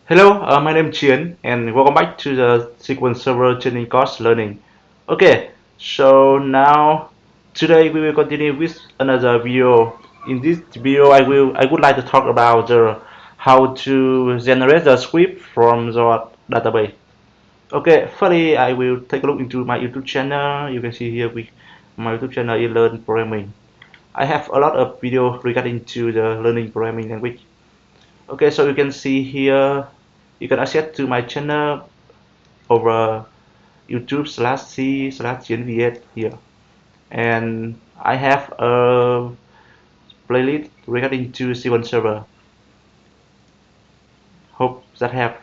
Hello, my name is Chien, and welcome back to the SQL Server Training course learning. Okay, so now today we will continue with another video. In this video, I would like to talk about how to generate the script from the database. Okay, firstly, I will take a look into my YouTube channel. You can see here with my YouTube channel is Learn Programming. I have a lot of video regarding to the learning programming language. Okay, so you can see here, you can access to my channel over YouTube/c/GNV8 here, and I have a playlist regarding to SQL Server. Hope that help.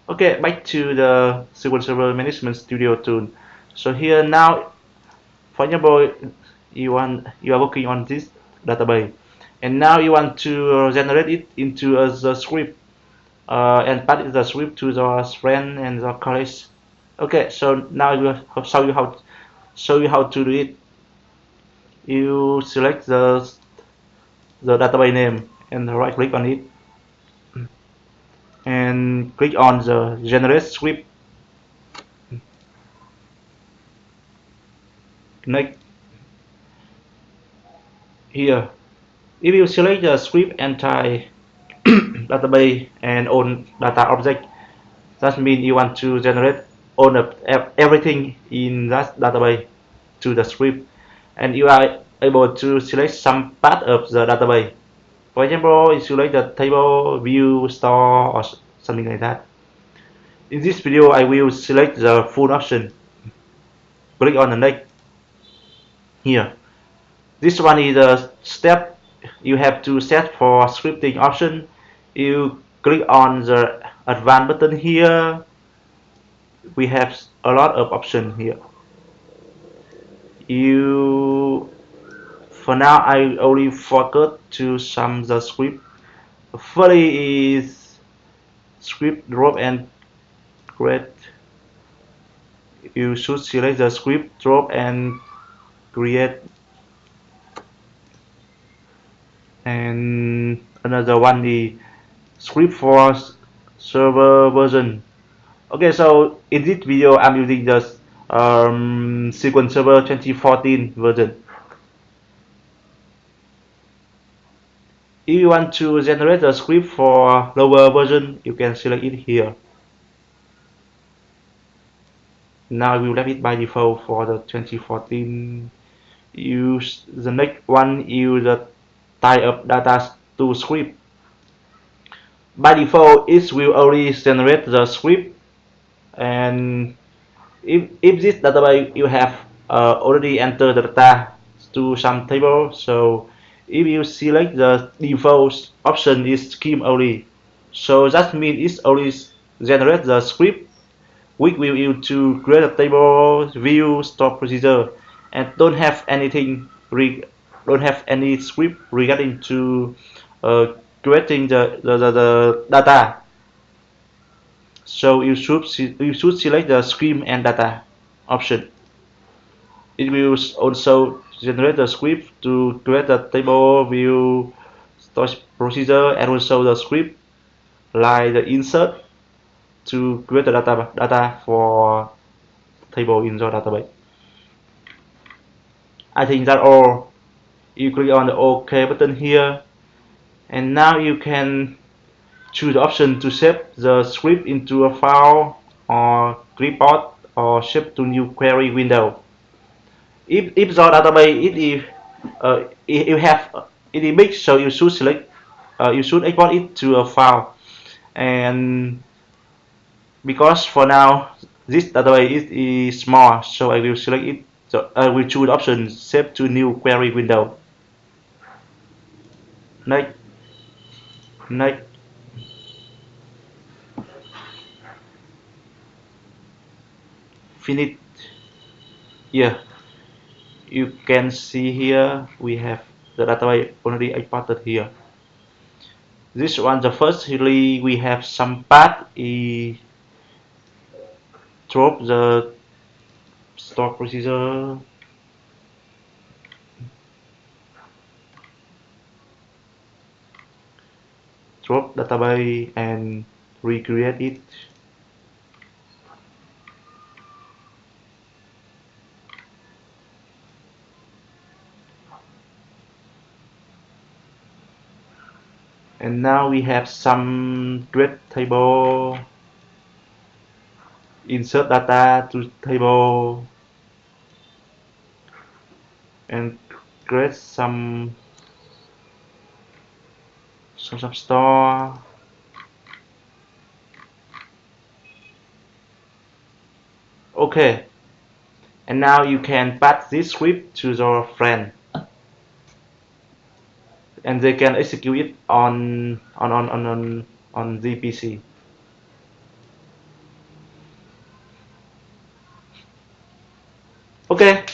Okay, back to the SQL Server Management Studio tool. So here now, for example, you are working on this database, and now you want to generate it into the script and pass the script to the friend and the colleagues. Okay, so now I will show you how to do it. You select the database name and right click on it and click on the generate script. Next here, if you select the script and type database and own data object, that means you want to generate all of everything in that database to the script, and you are able to select some part of the database. For example, you select the table, view, store, or something like that. In this video, I will select the full option. Click on the next here. This one is the step you have to set for scripting option. You click on the advanced button here. We have a lot of options here. You For now I only forgot to sum the script. First is script drop and create. You should select the script drop and create, and another one is script for server version. Okay, so in this video I'm using the SQL Server 2014 version. If you want to generate a script for lower version, you can select it here. Now we will leave it by default for the 2014. Use the next one, use the type of data to script. By default, it will only generate the script, and if this database you have already entered the data to some table, so if you select the default option is scheme only, so that means it only generate the script which will use to create a table, view, store procedure, and don't have any script regarding to creating the data. So you should select the scheme and data option. It will also generate the script to create a table, view, storage procedure, and also the script like the insert to create the data for table in your database. I think that's all. You click on the OK button here, and now you can choose the option to save the script into a file or clipboard or save to new query window. If the database if you have it is big, so you should export it to a file. And because for now this database is small, so I will select it. So I will choose the option save to new query window. Next, next, finish. Yeah, you can see here we have the database already exported here. This one, the first really we have some path. Drop the store procedure, drop database, and recreate it. And now we have some create table, insert data to table, and create some store. Okay, and now you can pass this script to your friend, and they can execute it on the PC. Okay,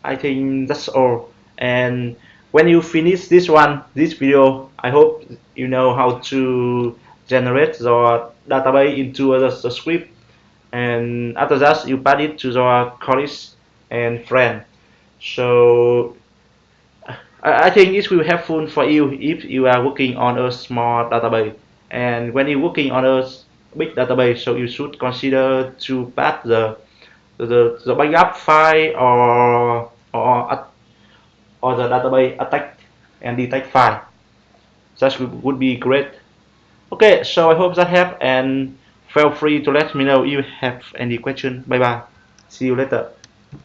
I think that's all. And when you finish this video, I hope you know how to generate the database into the script. And after that, you pass it to your colleagues and friend. So I think it will be helpful for you if you are working on a small database. And when you're working on a big database, so you should consider to pass the backup file or the database attack and detect file. That would be great. Okay, so I hope that helped, and feel free to let me know if you have any question. Bye bye. See you later.